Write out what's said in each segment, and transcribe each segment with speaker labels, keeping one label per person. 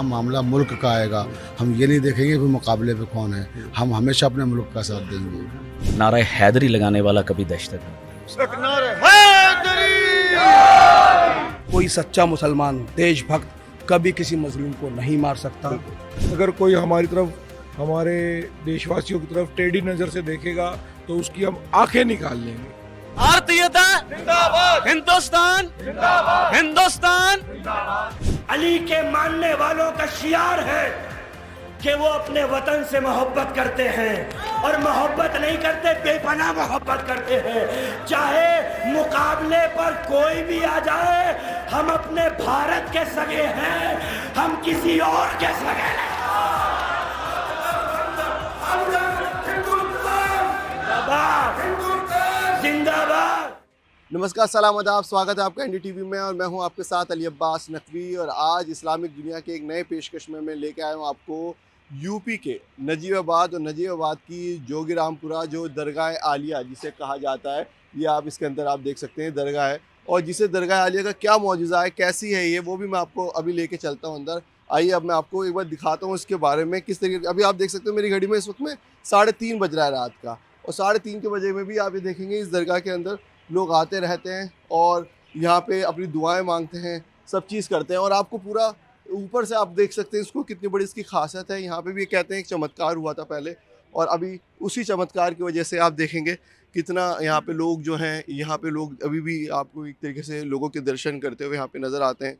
Speaker 1: जहाँ मामला मुल्क का आएगा हम ये नहीं देखेंगे कि मुकाबले पे कौन है, हम हमेशा अपने मुल्क का साथ देंगे।
Speaker 2: नारा हैदरी लगाने वाला कभी दहशत
Speaker 3: कोई सच्चा मुसलमान देशभक्त कभी किसी मजलूम को नहीं मार सकता।
Speaker 4: अगर कोई हमारी तरफ, हमारे देशवासियों की तरफ टेढ़ी नजर से देखेगा तो उसकी हम आंखें निकाल लेंगे।
Speaker 2: भारतीयता जिंदाबाद, हिंदुस्तान जिंदाबाद, हिंदुस्तान।
Speaker 5: अली के मानने वालों का शियार है कि वो अपने वतन से मोहब्बत करते हैं और मोहब्बत नहीं करते, बेपनाह मोहब्बत करते हैं। चाहे मुकाबले पर कोई भी आ जाए, हम अपने भारत के सगे हैं, हम किसी और के सगे नहीं। जिंदाबाद।
Speaker 6: नमस्कार, सलाम आदाब, स्वागत है आपका एनडीटीवी में और मैं हूं आपके साथ अली अब्बास नकवी। और आज इस्लामिक दुनिया के एक नए पेशकश में मैं लेके आया हूं आपको यूपी के नजीबाबाद। और नजीबाबाद की जोगिरामपुरा जो दरगाह आलिया जिसे कहा जाता है, ये आप इसके अंदर आप देख सकते हैं दरगाह है। और जिसे दरगाह आलिया का क्या मौजूदा है, कैसी है ये, वो भी मैं आपको अभी लेके चलता हूँ अंदर। आइए अब मैं आपको एक बार दिखाता हूँ इसके बारे में, किस तरीके। अभी आप देख सकते हो मेरी घड़ी में इस वक्त में 3:30 बज रहा है रात का। और 3:30 के बजे में भी आप ये देखेंगे इस दरगाह के अंदर लोग आते रहते हैं और यहाँ पे अपनी दुआएं मांगते हैं, सब चीज़ करते हैं। और आपको पूरा ऊपर से आप देख सकते हैं इसको, कितनी बड़ी इसकी खासियत है। यहाँ पे भी कहते हैं एक चमत्कार हुआ था पहले, और अभी उसी चमत्कार की वजह से आप देखेंगे कितना यहाँ पे लोग जो हैं, यहाँ पे लोग अभी भी आपको एक तरीके से लोगों के दर्शन करते हुए यहाँ पे नज़र आते हैं।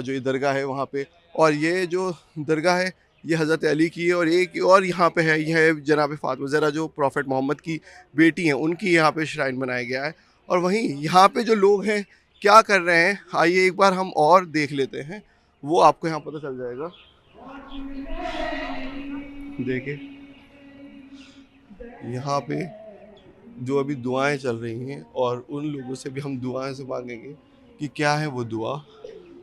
Speaker 6: जो ये दरगाह है वहाँ पे, और ये जो दरगाह है ये हज़रत अली की है। और एक और यहाँ पे है, यह है जनाब फ़ातिमा ज़हरा जो प्रॉफेट मोहम्मद की बेटी हैं, उनकी यहाँ पे श्राइन बनाया गया है। और वहीं यहाँ पे जो लोग हैं क्या कर रहे हैं, आइए एक बार हम और देख लेते हैं, वो आपको यहाँ पता चल जाएगा। देखिए यहाँ पे जो अभी दुआएं चल रही हैं, और उन लोगों से भी हम दुआएं से मांगेंगे कि क्या है वो दुआ।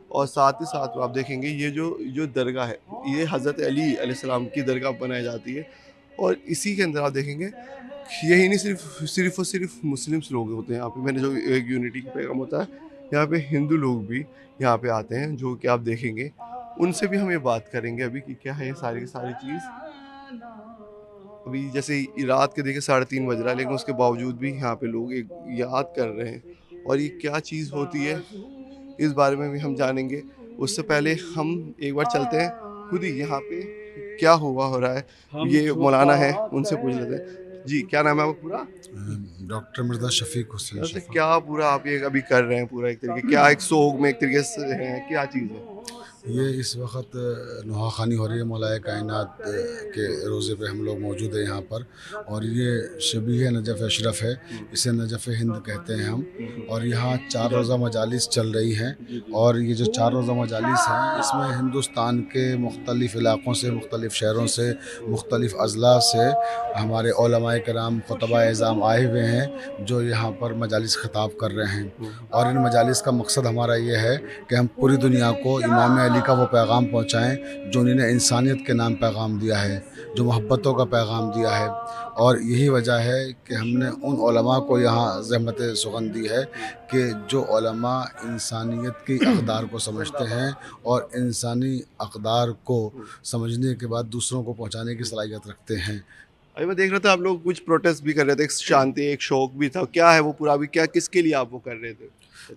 Speaker 6: और साथ ही साथ आप देखेंगे ये जो दरगाह है, ये हज़रत अली अलैहिस्सलाम की दरगाह बनाई जाती है। और इसी के अंदर आप देखेंगे यही नहीं सिर्फ और सिर्फ मुस्लिम्स लोग होते हैं यहाँ पे। मैंने जो एक यूनिटी का पैगाम होता है, यहाँ पे हिंदू लोग भी यहाँ पे आते हैं, जो कि आप देखेंगे। उनसे भी हम ये बात करेंगे अभी कि क्या है ये सारी की सारी चीज़। अभी जैसे रात के देखिए 3:30 बज रहा है, लेकिन उसके बावजूद भी यहाँ पे लोग एक याद कर रहे हैं। और ये क्या चीज़ होती है इस बारे में भी हम जानेंगे। उससे पहले हम एक बार चलते हैं खुद ही यहाँ पे क्या हुआ हो रहा है। ये मौलाना है, उनसे पूछ लेते हैं। जी, क्या नाम है आपका पूरा?
Speaker 1: डॉक्टर मिर्ज़ा शफीक हुसैन।
Speaker 6: क्या पूरा आप ये अभी कर रहे हैं पूरा एक तरीके, क्या एक सोग में एक तरीके से है, क्या चीज़ है
Speaker 1: ये? इस वक्त नुहाखानी हो रही है मौलाए कायनात के रोज़े पे हम लोग मौजूद हैं यहाँ पर। और ये शबीह नजफ़ अशरफ है, इसे नजफ़ हिंद कहते हैं हम। और यहाँ 4 रोज़ा मजालिस चल रही हैं। और ये जो 4 रोज़ा मजालिस हैं, इसमें हिंदुस्तान के मुख्तलिफ़ इलाक़ों से, मुख्तलिफ़ शहरों से, मुख्तलिफ़ अज़ला से हमारे उलमाए कराम, खुतबा इज़ाम आए हुए हैं, जो यहाँ पर मजालिस ख़िताब कर रहे हैं। और इन मजालिस का मकसद हमारा ये है कि हम पूरी दुनिया को इमाम अली का वो पैगाम पहुँचाएँ जो उन्होंने इंसानियत के नाम पैगाम दिया है, जो मोहब्बतों का पैगाम दिया है। और यही वजह है कि हमने उन उलमा को यहाँ ज़हमत सुगन दी है कि जो उलमा इंसानियत की अक़दार को समझते हैं और इंसानी अक़दार को समझने के बाद दूसरों को पहुँचाने की सलाहियत रखते हैं।
Speaker 6: अभी मैं देख रहा था आप लोग कुछ प्रोटेस्ट भी कर रहे थे, एक शांति, एक शौक भी था। क्या है वो पूरा, अभी क्या, किसके लिए आप वो कर रहे थे?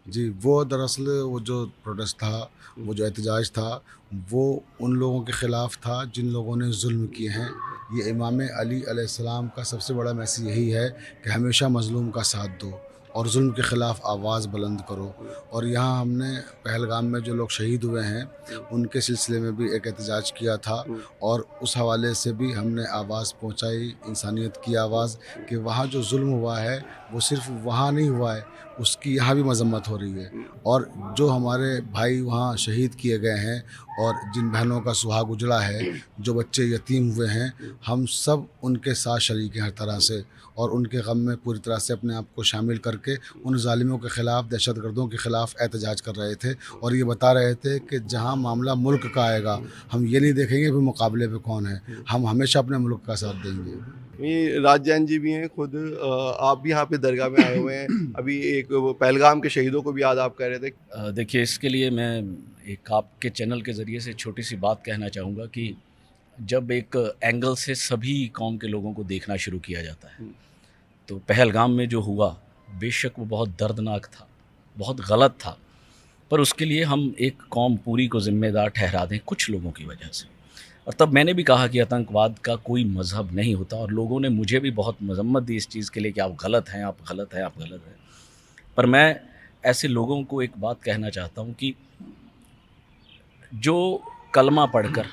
Speaker 1: जी, वो दरअसल वो जो प्रोटेस्ट था, वो जो एहतजाज था, वो उन लोगों के ख़िलाफ़ था जिन लोगों ने जुल्म किए हैं। ये इमाम अली अलैहिस्सलाम का सबसे बड़ा मैसेज यही है कि हमेशा मज़लूम का साथ दो और जुल्म के ख़िलाफ़ आवाज़ बुलंद करो। और यहाँ हमने पहलगाम में जो लोग शहीद हुए हैं उनके सिलसिले में भी एक एहतजाज किया था, और उस हवाले से भी हमने आवाज़ पहुँचाई, इंसानियत की आवाज़, कि वहाँ जो जुल्म हुआ है वो सिर्फ वहाँ नहीं हुआ है, उसकी यहाँ भी मजम्मत हो रही है। और जो हमारे भाई वहाँ शहीद किए गए हैं और जिन बहनों का सुहाग उजड़ा है, जो बच्चे यतीम हुए हैं, हम सब उनके साथ शरीक हैं हर तरह से। और उनके गम में पूरी तरह से अपने आप को शामिल करके उन ज़ालिमों के ख़िलाफ़, दहशतगर्दों के ख़िलाफ़ एहतजाज कर रहे थे। और ये बता रहे थे कि जहाँ मामला मुल्क का आएगा हम ये नहीं देखेंगे कि मुकाबले पे कौन है, हम हमेशा अपने मुल्क का साथ देंगे।
Speaker 6: ये राज जैन जी भी हैं खुद, आप भी यहाँ पे दरगाह में आए हुए हैं। अभी एक पहलगाम के शहीदों को भी याद आप कह रहे थे।
Speaker 2: देखिए, इसके लिए मैं एक आपके चैनल के ज़रिए से छोटी सी बात कहना चाहूँगा कि जब एक एंगल से सभी कौम के लोगों को देखना शुरू किया जाता है, तो पहलगाम में जो हुआ बेशक वो बहुत दर्दनाक था, बहुत गलत था, पर उसके लिए हम एक कौम पूरी को ज़िम्मेदार ठहरा दें कुछ लोगों की वजह से। और तब मैंने भी कहा कि आतंकवाद का कोई मज़हब नहीं होता, और लोगों ने मुझे भी बहुत मजम्मत दी इस चीज़ के लिए कि आप गलत हैं, आप गलत हैं, आप गलत हैं। पर मैं ऐसे लोगों को एक बात कहना चाहता हूँ कि जो कलमा पढ़कर,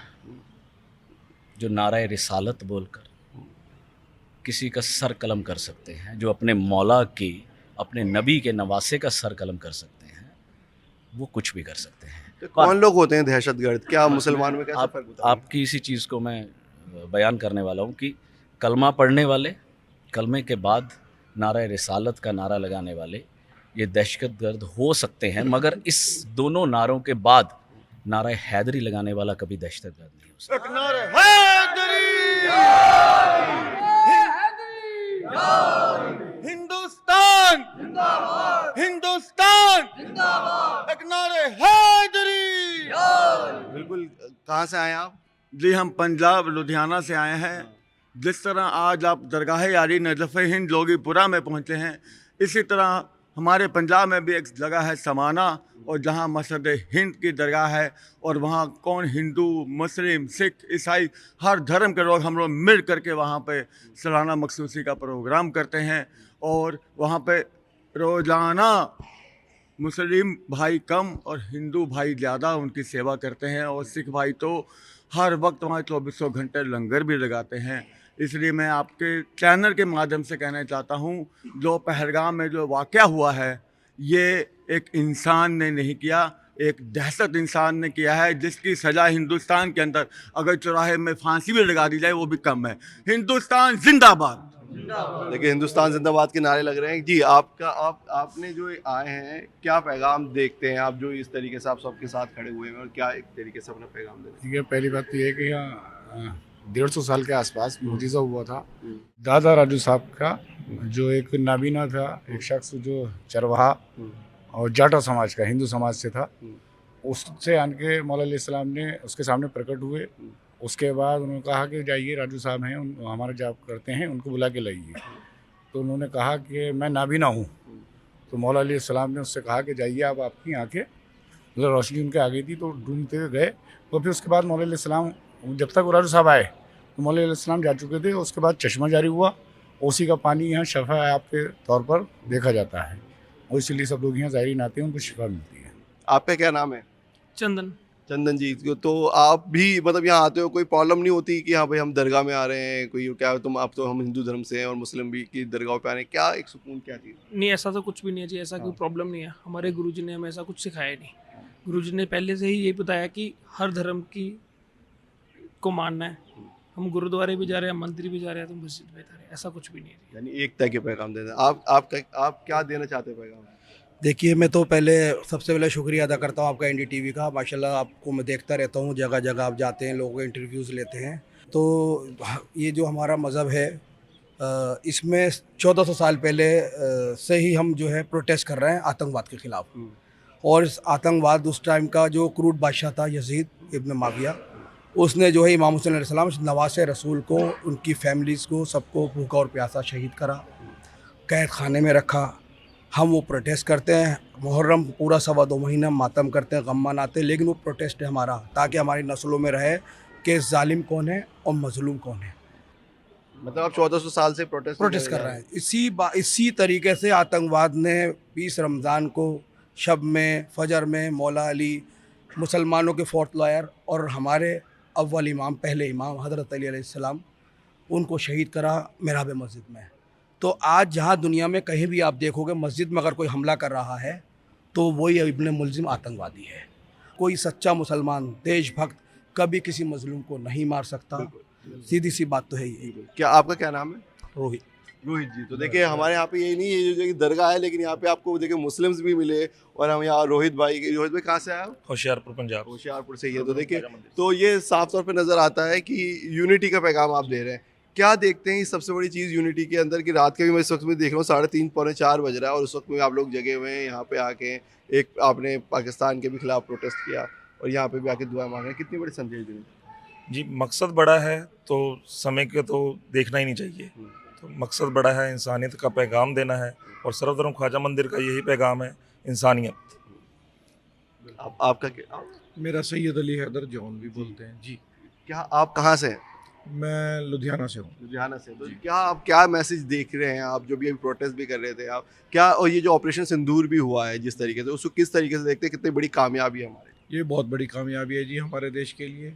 Speaker 2: जो नारा रिसालत बोलकर किसी का सर कलम कर सकते हैं, जो अपने मौला के, अपने नबी के नवासे का सर कलम कर सकते हैं, वो कुछ भी कर सकते हैं।
Speaker 6: तो कौन लोग होते हैं दहशतगर्द? क्या मुसलमान में कैसा फर्क होता है?
Speaker 2: आपकी इसी चीज़ को मैं बयान करने वाला हूँ कि कलमा पढ़ने वाले, कलमे के बाद नारा रिसालत का नारा लगाने वाले, ये दहशतगर्द हो सकते हैं, मगर इस दोनों नारों के बाद नारा हैदरी लगाने वाला कभी दहशतगर्द नहीं हो सकता।
Speaker 7: हिंदुस्तान हिंदुस्तान एक नारे हैदरी।
Speaker 6: बिल्कुल। कहाँ से आए आप?
Speaker 7: जी हम पंजाब लुधियाना से आए हैं। जिस तरह आज आप दरगाह यारी नजफ़ हिंद जोगीपुरा में पहुँचे हैं, इसी तरह हमारे पंजाब में भी एक जगह है समाना, और जहाँ मस्जिद हिंद की दरगाह है, और वहाँ कौन हिंदू, मुस्लिम, सिख, ईसाई हर धर्म के लोग हम लोग मिल करके वहाँ पे सालाना मखसूसी का प्रोग्राम करते हैं। और वहाँ पे रोज़ाना मुस्लिम भाई कम और हिंदू भाई ज़्यादा उनकी सेवा करते हैं, और सिख भाई तो हर वक्त वहाँ 24 घंटे लंगर भी लगाते हैं। इसलिए मैं आपके चैनल के माध्यम से कहना चाहता हूँ, जो पहलगाम में जो वाक़या हुआ है, ये एक इंसान ने नहीं किया, एक दहशत इंसान ने किया है, जिसकी सज़ा हिंदुस्तान के अंदर अगर चौराहे में फांसी भी लगा दी जाए वो भी कम है। हिंदुस्तान जिंदाबाद।
Speaker 6: देखिए, हिंदुस्तान जिंदाबाद के नारे लग रहे हैं जी। आपने जो आए हैं, क्या पैगाम देखते हैं आप, जो इस तरीके से आप सबके साथ खड़े हुए हैं, और क्या एक तरीके से अपना पैगाम दे रहे हैं?
Speaker 8: ये पहली बात तो ये है कि यहाँ 150 साल के आसपास मुजीज़ा हुआ था दादा राजू साहब का, जो एक नाबीना था, एक शख्स जो चरवाहा और जाटा समाज का, हिंदू समाज से था, उससे आन के मौला अलैहिस्सलाम ने उसके सामने प्रकट हुए। उसके बाद उन्होंने कहा कि जाइए, राजू साहब हैं, हमारा जॉब करते हैं, उनको बुला के लाइए। तो उन्होंने कहा कि मैं नाबीना हूँ। तो मौला अलैहिस्सलाम ने उससे कहा कि जाइए, आप आपकी आँखें, मतलब रोशनी उनके आ गई थी, तो ढूंढते हुए गए। तो फिर उसके बाद मौला अलैहिस्सलाम, जब तक वो राजू साहब आए तो मौला अलैहिस्सलाम जा चुके थे। उसके बाद चश्मा जारी हुआ, उसी का पानी यहाँ शफा आप के तौर पर देखा जाता है, और इसलिए सब लोग यहाँ ज़ायरीन आते हैं, उनको शिफा मिलती है।
Speaker 6: आपका क्या नाम है?
Speaker 9: चंदन।
Speaker 6: चंदन जी, तो आप भी मतलब यहाँ आते हो, कोई प्रॉब्लम नहीं होती कि हाँ भाई हम दरगाह में आ रहे हैं, कोई क्या तुम, आप तो हम हिंदू धर्म से हैं और मुस्लिम भी की दरगाह पे आ रहे हैं, क्या एक सुकून, क्या चीज़?
Speaker 9: नहीं, ऐसा तो कुछ भी नहीं है जी, ऐसा कोई प्रॉब्लम नहीं है। हमारे गुरुजी ने हमें ऐसा कुछ सिखाया नहीं। गुरुजी ने पहले से ही ये बताया कि हर धर्म की को मानना है। हम गुरुद्वारे भी जा रहे हैं, मंदिर भी जा रहे हैं, तो मस्जिद में जा रहे हैं, ऐसा कुछ भी नहीं है।
Speaker 6: यानी एकता के पैगाम देते हैं। आप क्या देना चाहते हैं पैगाम?
Speaker 3: देखिए, मैं तो सबसे पहले शुक्रिया अदा करता हूँ आपका NDTV का। माशाल्लाह आपको मैं देखता रहता हूँ, जगह जगह आप जाते हैं, लोगों के इंटरव्यूज़ लेते हैं। तो ये जो हमारा मज़हब है, इसमें 1400 साल पहले से ही हम जो है प्रोटेस्ट कर रहे हैं आतंकवाद के ख़िलाफ़। और इस आतंकवाद, उस टाइम का जो क्रूर बादशाह था यजीद इब्न माविया, उसने जो है इमाम हुसैन अलैहिस्सलाम नवासे रसूल को, उनकी फैमिलीज़ को, सबको भूखा और प्यासा शहीद करा, कैद खाने में रखा। हम वो प्रोटेस्ट करते हैं, मुहर्रम पूरा 2.25 महीना मातम करते हैं, गम मनाते हैं, लेकिन वो प्रोटेस्ट है हमारा, ताकि हमारी नस्लों में रहे कि जालिम कौन है और मजलूम कौन है।
Speaker 6: मतलब आप 1400 साल से प्रोटेस्ट
Speaker 3: कर रहे हैं। इसी तरीके से आतंकवाद ने 20 रमज़ान को शब में, फजर में मौला अली, मुसलमानों के 4th लॉयर और हमारे अव्वल इमाम, पहले इमाम हज़रत अली अलैहिस्सलाम, उनको शहीद करा मेहराब मस्जिद में। तो आज जहाँ दुनिया में कहीं भी आप देखोगे, मस्जिद में अगर कोई हमला कर रहा है तो वही इब्न मुलजिम आतंकवादी है। कोई सच्चा मुसलमान देशभक्त कभी किसी मजलूम को नहीं मार सकता। सीधी सी बात तो है ये।
Speaker 6: क्या आपका क्या नाम है?
Speaker 3: रोहित।
Speaker 6: रोहित जी, तो देखिए हमारे यहाँ पे यही नहीं है, ये जो दरगाह है, लेकिन यहाँ पे आपको देखिए मुस्लिम्स भी मिले, और हम यहाँ रोहित भाई कहाँ से आए?
Speaker 10: होशियारपुर, पंजाब।
Speaker 6: होशियारपुर से ही है। तो देखिए, तो ये साफ तौर पे नज़र आता है कि यूनिटी का पैगाम आप दे रहे हैं। क्या देखते हैं सबसे बड़ी चीज़ यूनिटी के अंदर कि रात के भी मैं इस वक्त में देख रहा हूँ 3:30 पौने 4 बज रहा है, और उस वक्त में आप लोग जगे हुए हैं यहाँ पे आके, एक आपने पाकिस्तान के भी खिलाफ प्रोटेस्ट किया। और यहाँ पे भी आके दुआ मांग रहे हैं, कितनी बड़ी संदेश देनी?
Speaker 10: जी, मकसद बड़ा है तो समय के तो देखना ही नहीं चाहिए। तो मकसद बड़ा है, इंसानियत का पैगाम देना है और सर्वधर्म ख्वाजा मंदिर का यही पैगाम है, इंसानियत।
Speaker 6: आपका क्या?
Speaker 4: मेरा सैयद अली हैदर जॉन भी बोलते हैं जी।
Speaker 6: क्या आप कहाँ से हैं?
Speaker 4: मैं लुधियाना से हूँ।
Speaker 6: लुधियाना से। तो क्या आप क्या मैसेज देख रहे हैं, आप जो भी अभी प्रोटेस्ट भी कर रहे थे आप क्या, और ये जो ऑपरेशन सिंदूर भी हुआ है जिस तरीके से, उसको किस तरीके से देखते हैं, कितनी बड़ी कामयाबी है हमारे?
Speaker 4: ये बहुत बड़ी कामयाबी है जी हमारे देश के लिए,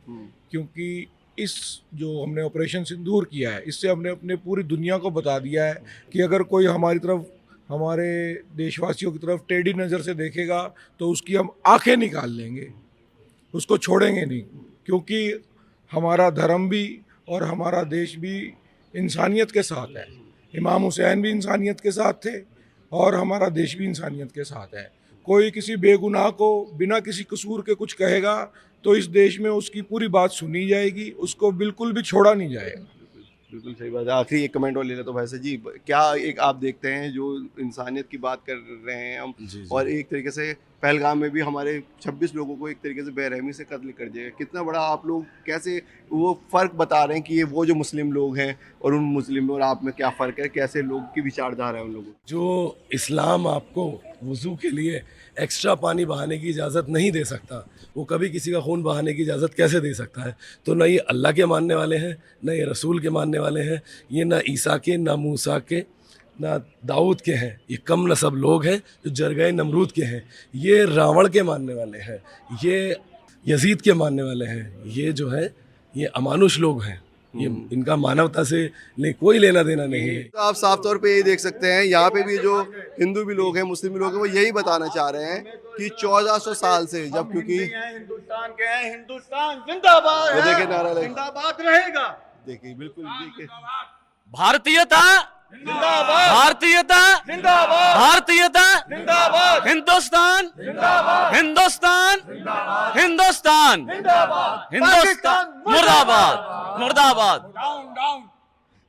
Speaker 4: क्योंकि इस जो हमने ऑपरेशन सिंदूर किया है, इससे हमने अपने पूरी दुनिया को बता दिया है कि अगर कोई हमारी तरफ, हमारे देशवासियों की तरफ टेढ़ी नज़र से देखेगा तो उसकी हम आंखें निकाल लेंगे, उसको छोड़ेंगे नहीं। क्योंकि हमारा धर्म भी और हमारा देश भी इंसानियत के साथ है। इमाम हुसैन भी इंसानियत के साथ थे और हमारा देश भी इंसानियत के साथ है। कोई किसी बेगुनाह को बिना किसी कसूर के कुछ कहेगा तो इस देश में उसकी पूरी बात सुनी जाएगी, उसको बिल्कुल भी छोड़ा नहीं जाएगा।
Speaker 6: बिल्कुल सही बात है। आखिरी एक कमेंट और ले लेते तो वैसे जी, क्या एक आप देखते हैं जो इंसानियत की बात कर रहे हैं हम, और एक तरीके से पहलगाम में भी हमारे 26 लोगों को एक तरीके से बेरहमी से कत्ल कर दिया, कितना बड़ा आप लोग कैसे वो फ़र्क बता रहे हैं कि ये वो जो मुस्लिम लोग हैं और उन मुस्लिम और आप में क्या फ़र्क है, कैसे लोग की विचारधारा है उन लोगों?
Speaker 11: जो इस्लाम आपको वज़ू के लिए एक्स्ट्रा पानी बहाने की इजाज़त नहीं दे सकता, वो कभी किसी का खून बहाने की इजाज़त कैसे दे सकता है? तो ना ये अल्लाह के मानने वाले हैं, ना ये रसूल के मानने वाले हैं, ये ना ईसा के, ना मूसा के, ना दाऊद के हैं। ये कम नसब लोग हैं जो जरगए नमरूद के हैं। ये रावण के मानने वाले हैं, ये यजीद के मानने वाले हैं। ये जो है ये अमानुष लोग हैं, ये इनका मानवता से कोई लेना देना नहीं है।
Speaker 6: तो आप साफ तौर पे यही देख सकते हैं, यहाँ पे भी जो हिंदू भी लोग हैं, मुस्लिम भी लोग हैं, वो यही बताना चाह रहे हैं कि 1400 साल से, जब क्योंकि
Speaker 7: हिंदुस्तान के हैं, हिंदुस्तान जिंदाबाद है,
Speaker 6: देखिए नारा
Speaker 7: जिंदाबाद रहेगा।
Speaker 6: देखिए बिल्कुल देखिए,
Speaker 2: भारतीयता
Speaker 7: जिंदाबाद,
Speaker 2: भारतीयता
Speaker 7: जिंदाबाद,
Speaker 2: भारतीयता
Speaker 7: जिंदाबाद,
Speaker 2: हिंदुस्तान
Speaker 7: जिंदाबाद,
Speaker 2: हिंदुस्तान हिंदुस्तान हिंदुस्तान मुर्दाबाद मुर्दाबाद।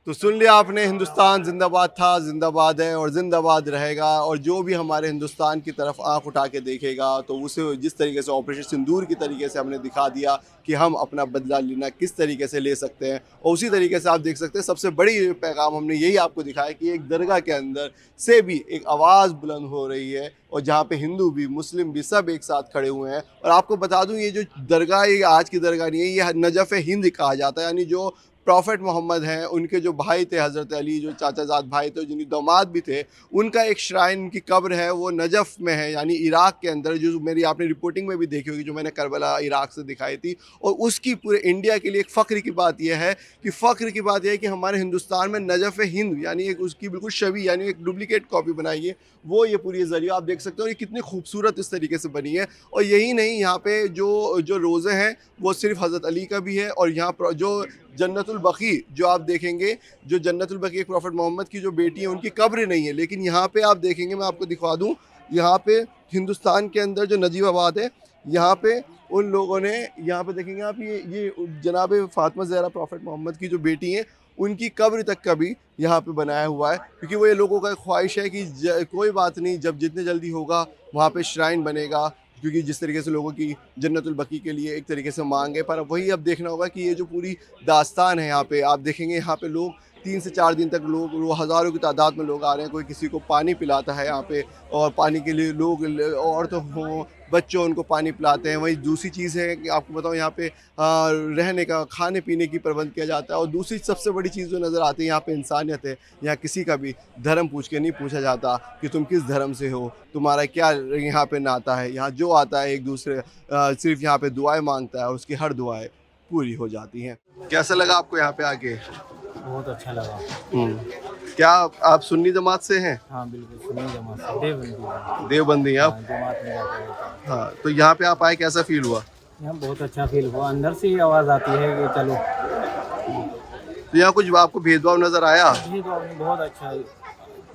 Speaker 6: तो सुन लिया आपने, हिंदुस्तान जिंदाबाद था, जिंदाबाद है और जिंदाबाद रहेगा। और जो भी हमारे हिंदुस्तान की तरफ आंख उठा के देखेगा तो उसे जिस तरीके से ऑपरेशन सिंदूर की तरीके से हमने दिखा दिया कि हम अपना बदला लेना किस तरीके से ले सकते हैं। और उसी तरीके से आप देख सकते हैं, सबसे बड़ी पैगाम हमने यही आपको दिखाया कि एक दरगाह के अंदर से भी एक आवाज़ बुलंद हो रही है, और जहाँ पे हिंदू भी मुस्लिम भी सब एक साथ खड़े हुए हैं। और आपको बता दूँ, ये जो दरगाह, ये आज की दरगाह नहीं है, ये नजफ़ हिंद कहा जाता है। यानी जो प्रॉफिट मोहम्मद हैं, उनके जो भाई थे हज़रत अली, जो चाचाजाद भाई थे, जिनके दामाद भी थे, उनका एक श्राइन, उनकी कब्र है, वो नजफ़ में है, यानी इराक़ के अंदर। जो मेरी आपने रिपोर्टिंग में भी देखी होगी, जो मैंने करबला इराक़ से दिखाई थी। और उसकी पूरे इंडिया के लिए एक फ़ख्र की बात यह है कि कि हमारे हिंदुस्तान में नजफ़ हिंद, यानी एक उसकी बिल्कुल शबी, यानी एक डुप्लीकेट कॉपी बनाई है, वो ये पूरी ज़रिया आप देख सकते हो। ये कितनी खूबसूरत इस तरीके से बनी है। और यही नहीं, यहाँ पे जो रोज़े हैं वो सिर्फ हज़रत अली का भी है। और यहाँ पर जो जन्नतुल बकी, जो आप देखेंगे, जो जन्नतुल बकी एक प्रॉफिट मोहम्मद की जो बेटी है, उनकी कब्र नहीं है, लेकिन यहाँ पे आप देखेंगे, मैं आपको दिखा दूँ, यहाँ पे हिंदुस्तान के अंदर जो नजीबाबाद है, यहाँ पे उन लोगों ने, यहाँ पे देखेंगे आप, ये जनाब फ़ातिमा ज़हरा प्रॉफिट मोहम्मद की जो बेटी हैं, उनकी कब्र तक का भी यहाँ पे बनाया हुआ है। क्योंकि वो ये लोगों का ख्वाहिश है कि कोई बात नहीं, जब जितने जल्दी होगा वहाँ पे श्राइन बनेगा, क्योंकि जिस तरीके से लोगों की जन्नतुल बकी के लिए एक तरीके से मांग है। पर वही अब देखना होगा कि ये जो पूरी दास्तान है, यहाँ पे आप देखेंगे, यहाँ पे लोग 3 से 4 दिन तक लोग, हज़ारों की तादाद में लोग आ रहे हैं। कोई किसी को पानी पिलाता है यहाँ पे, और पानी के लिए लोग, औरतों हों, बच्चों, उनको पानी पिलाते हैं। वही दूसरी चीज़ है कि आपको बताऊँ, यहाँ पे रहने का, खाने पीने की प्रबंध किया जाता है। और दूसरी सबसे बड़ी चीज़ जो नज़र आती है, यहाँ पे इंसानियत है। यहाँ किसी का भी धर्म पूछ के नहीं पूछा जाता कि तुम किस धर्म से हो, तुम्हारा क्या यहाँ पे नाता है। यहाँ जो आता है एक दूसरे सिर्फ यहाँ पे दुआएं मांगता है, और उसकी हर दुआएं पूरी हो जाती हैं। कैसा लगा आपको यहाँ पे आके?
Speaker 12: बहुत अच्छा लगा।
Speaker 6: क्या आप सुन्नी जमात से हैं?
Speaker 12: हाँ बिल्कुल, सुन्नी जमात से,
Speaker 6: देवबंदी आप?
Speaker 12: जमात में जाते रहते हैं।
Speaker 6: हाँ, तो यहाँ पे आप आए, कैसा फील हुआ?
Speaker 12: यहाँ बहुत अच्छा फील हुआ, अंदर से ही आवाज़ आती है कि चलो।
Speaker 6: तो यहाँ कुछ आपको भेदभाव नज़र आया?
Speaker 12: भेदभाव नहीं, बहुत अच्छा।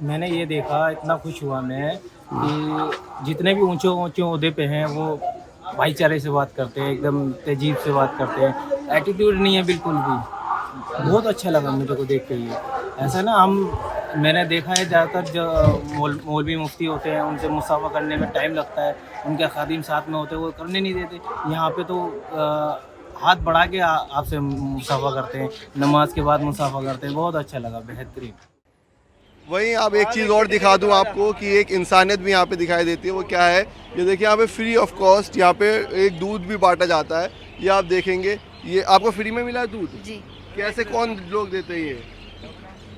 Speaker 12: मैंने ये देखा, इतना खुश हुआ मैं कि जितने भी ऊंचे ऊंचे ओहदे पे हैं, वो भाईचारे से बात करते हैं, एकदम तहजीब से बात करते हैं, एटीट्यूड नहीं है बिल्कुल भी। बहुत अच्छा लगा मुझे को देख के। ये ऐसा ना, हम मैंने देखा है ज़्यादातर जो मौलवी मुफ्ती होते हैं उनसे मुसाफा करने में टाइम लगता है, उनके खादिम साथ में होते हैं वो करने नहीं देते। यहाँ पे तो हाथ बढ़ा के आपसे मुसाफा करते हैं, नमाज के बाद मुसाफा करते हैं। बहुत अच्छा लगा, बेहतरीन।
Speaker 6: वहीं अब एक चीज़ और दिखा दूं आपको कि एक इंसानियत भी यहाँ पे दिखाई देती है। वो क्या है, ये देखिए यहाँ पे फ्री ऑफ कॉस्ट यहाँ पे एक दूध भी बांटा जाता है। ये आप देखेंगे, ये आपको फ्री में मिला है दूध
Speaker 13: जी।
Speaker 6: कैसे, कौन लोग देते हैं? ये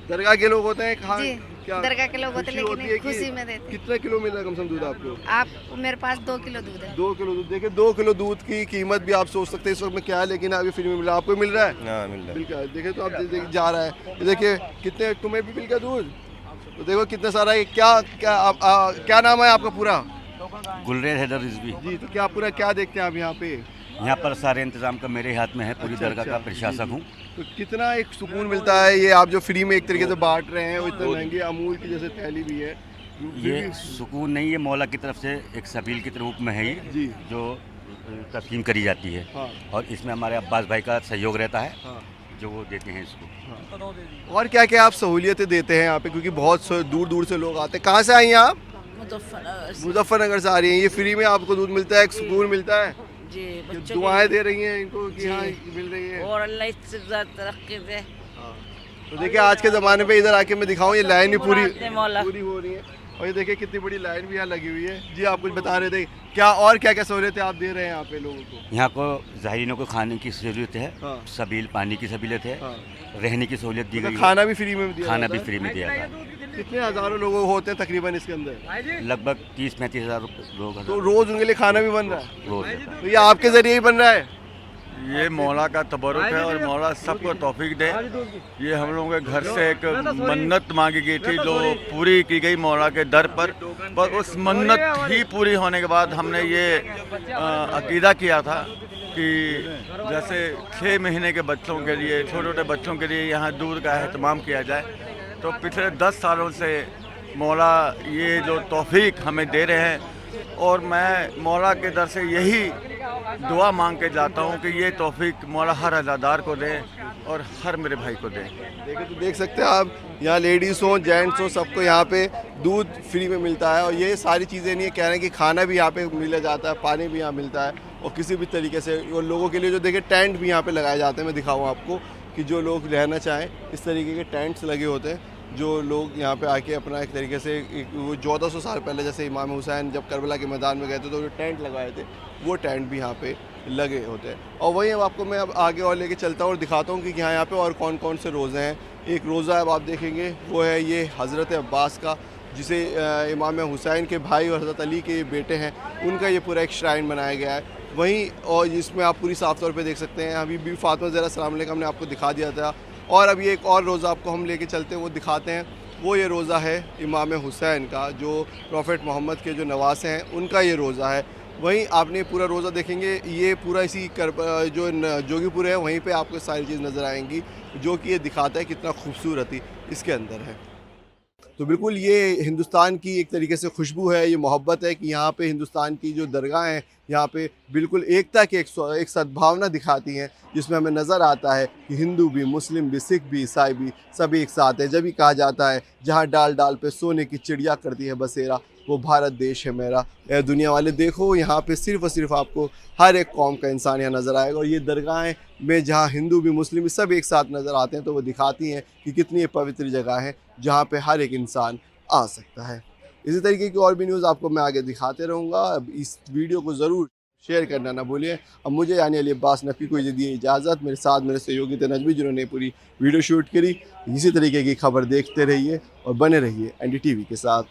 Speaker 6: दरगाह के लोग होते हैं।
Speaker 13: जी,
Speaker 6: क्या
Speaker 13: दरगाह के लोग होते हैं,
Speaker 6: खुशी होती है
Speaker 13: लेकिन
Speaker 6: कि
Speaker 13: खुशी में देते हैं।
Speaker 6: कितना किलो मिल रहा है कम से कम दूध आपको?
Speaker 13: आप मेरे पास 2 किलो दूध है।
Speaker 6: 2 किलो दूध। देखिए 2 किलो दूध की कीमत भी आप सोच सकते हैं इस वक्त में क्या है, लेकिन अभी फ्री में मिल रहा है। आपको मिल रहा है?
Speaker 11: हाँ मिल रहा है।
Speaker 6: बिल्कुल। देखिए तो आप जा रहा है, ये देखिए कितने, तुम्हें भी मिल गया दूध। तो देखो कितना सारा है। क्या नाम है आपका पूरा?
Speaker 14: गुलरेज हैदर रिजवी
Speaker 6: जी। तो क्या पूरा क्या देखते हैं आप यहाँ पे?
Speaker 14: यहाँ पर सारे इंतजाम का मेरे हाथ में है, पूरी दरगाह का प्रशासक हूँ।
Speaker 6: तो कितना एक सुकून मिलता है ये आप जो फ्री में एक तरीके से बांट रहे हैं, वो इतने महंगी अमूल की जैसे थैली भी है।
Speaker 14: ये सुकून नहीं, ये मौला की तरफ से एक सबील के रूप में है ये
Speaker 6: जी,
Speaker 14: जो तस्लीम करी जाती है।
Speaker 6: हाँ।
Speaker 14: और इसमें हमारे अब्बास भाई का सहयोग रहता है,
Speaker 6: हाँ।
Speaker 14: जो वो देते हैं इसको।
Speaker 6: और क्या क्या आप सहूलियतें देते हैं यहाँ पे, क्योंकि बहुत दूर दूर से लोग आते हैं। कहाँ से आई हैं आप? मुजफ्फरनगर से आ रही हैं। ये फ्री में आपको दूध मिलता है, एक सुकून मिलता है
Speaker 15: जी।
Speaker 6: दुआएं दे रही हैं इनको कि हाँ मिल रही है।
Speaker 15: और अल्लाह इससे ज़्यादा तरक्की दे।
Speaker 6: तो देखिए आज के ज़माने पे इधर आके मैं दिखाऊं, ये लाइन ही पूरी
Speaker 15: मौला।
Speaker 6: हो रही है। और ये देखिए कितनी बड़ी लाइन भी यहाँ लगी हुई है। जी आप कुछ बता रहे थे, क्या और क्या क्या सहूलियतें आप दे रहे हैं यहाँ पे लोगों को?
Speaker 14: यहाँ को ज़ाहिरीनों को खाने की सहूलियत है,
Speaker 6: हाँ।
Speaker 14: सबील पानी की सहूलियत है,
Speaker 6: हाँ।
Speaker 14: रहने की सहूलियत दी गई है।
Speaker 6: खाना भी फ्री में दिया
Speaker 14: खाना
Speaker 6: जाता
Speaker 14: भी
Speaker 6: है?
Speaker 14: फ्री में दिया था।
Speaker 6: कितने हज़ारों लोग होते हैं तकरीबन इसके अंदर?
Speaker 14: लगभग 30-35 हज़ार लोग।
Speaker 6: तो रोज़ उनके लिए खाना भी बन रहा है?
Speaker 14: रोज
Speaker 6: तो ये आपके ज़रिए ही बन रहा है?
Speaker 7: ये मौला का तबरुक है और मौला सबको तौफीक दे। ये हम लोगों के घर से एक मन्नत मांगी गई थी जो पूरी की गई मौला के दर पर उस मन्नत ही पूरी होने के बाद हमने ये अकीदा किया था कि जैसे 6 महीने के बच्चों के लिए, छोटे छोटे बच्चों के लिए यहाँ दूध का अहतमाम किया जाए। तो पिछले 10 सालों से मौला ये जो तौफीक हमें दे रहे हैं और मैं मौला के दर से यही दुआ मांग के जाता हूँ कि ये तौफीक मौला हर अज़ादार को दे और हर मेरे भाई को दे।
Speaker 6: देखिए तो देख सकते हैं आप, यहाँ लेडीज़ हो जेंट्स हो सबको यहाँ पे दूध फ्री में मिलता है। और ये सारी चीज़ें नहीं कह रहे हैं कि खाना भी यहाँ पे मिला जाता है, पानी भी यहाँ मिलता है और किसी भी तरीके से। और लोगों के लिए जो देखिए टेंट भी यहाँ पे लगाए जाते हैं। मैं दिखाऊँ आपको कि जो लोग रहना चाहें इस तरीके के टेंट्स लगे होते हैं, जो लोग यहाँ पे आके अपना एक तरीके से वो 1400 साल पहले जैसे इमाम हुसैन जब करबला के मैदान में गए थे तो जो टेंट लगाए थे वो टेंट भी यहाँ पे लगे होते हैं। और वहीं अब आपको मैं अब आगे और लेके चलता हूँ और दिखाता हूँ कि यहाँ पे और कौन कौन से रोज़े हैं। एक रोज़ा अब आप देखेंगे वो है ये हज़रत अब्बास का, जिसे इमाम हुसैन के भाई और हज़रत अली के बेटे हैं, उनका ये पूरा एक श्राइन बनाया गया है। वहीं और इसमें आप पूरी साफ़ तौर पे देख सकते हैं अभी भी फातिमा ज़हरा सलाम अलैहा हमने आपको दिखा दिया था। और अभी एक और रोज़ा आपको हम लेके चलते हैं, वो दिखाते हैं। वो ये रोज़ा है इमाम हुसैन का, जो प्रॉफेट मोहम्मद के जो नवासे हैं उनका ये रोज़ा है। वहीं आपने पूरा रोज़ा देखेंगे, ये पूरा इसी जो जोगीपुर है वहीं पे आपको सारी चीज़ नज़र आएंगी, जो कि ये दिखाता है कितना खूबसूरती इसके अंदर है। तो बिल्कुल ये हिंदुस्तान की एक तरीके से खुशबू है, ये मोहब्बत है कि यहाँ पे हिंदुस्तान की जो दरगाह हैं यहाँ पे बिल्कुल एकता की एक सद्भावना दिखाती हैं, जिसमें हमें नज़र आता है कि हिंदू भी, मुस्लिम भी, सिख भी, ईसाई भी सभी एक साथ है। जब भी कहा जाता है जहाँ डाल डाल पे सोने की चिड़िया करती है बसेरा, वो भारत देश है मेरा। ए दुनिया वाले देखो, यहाँ पे सिर्फ़ और सिर्फ आपको हर एक कौम का इंसान यहाँ नज़र आएगा। और ये दरगाहें में जहाँ हिंदू भी, मुस्लिम भी सब एक साथ नज़र आते हैं, तो वो दिखाती हैं कि कितनी पवित्र जगह है जहाँ पे हर एक इंसान आ सकता है। इसी तरीके की और भी न्यूज़ आपको मैं आगे दिखाते रहूँगा। अब इस वीडियो को ज़रूर शेयर करना ना भूलिए। अब मुझे यानी अली अब्बास नकवी को दी इजाज़त। मेरे साथ मेरे सहयोगी थे नजमी, जिन्होंने पूरी वीडियो शूट करी। इसी तरीके की खबर देखते रहिए और बने रहिए NDTV के साथ।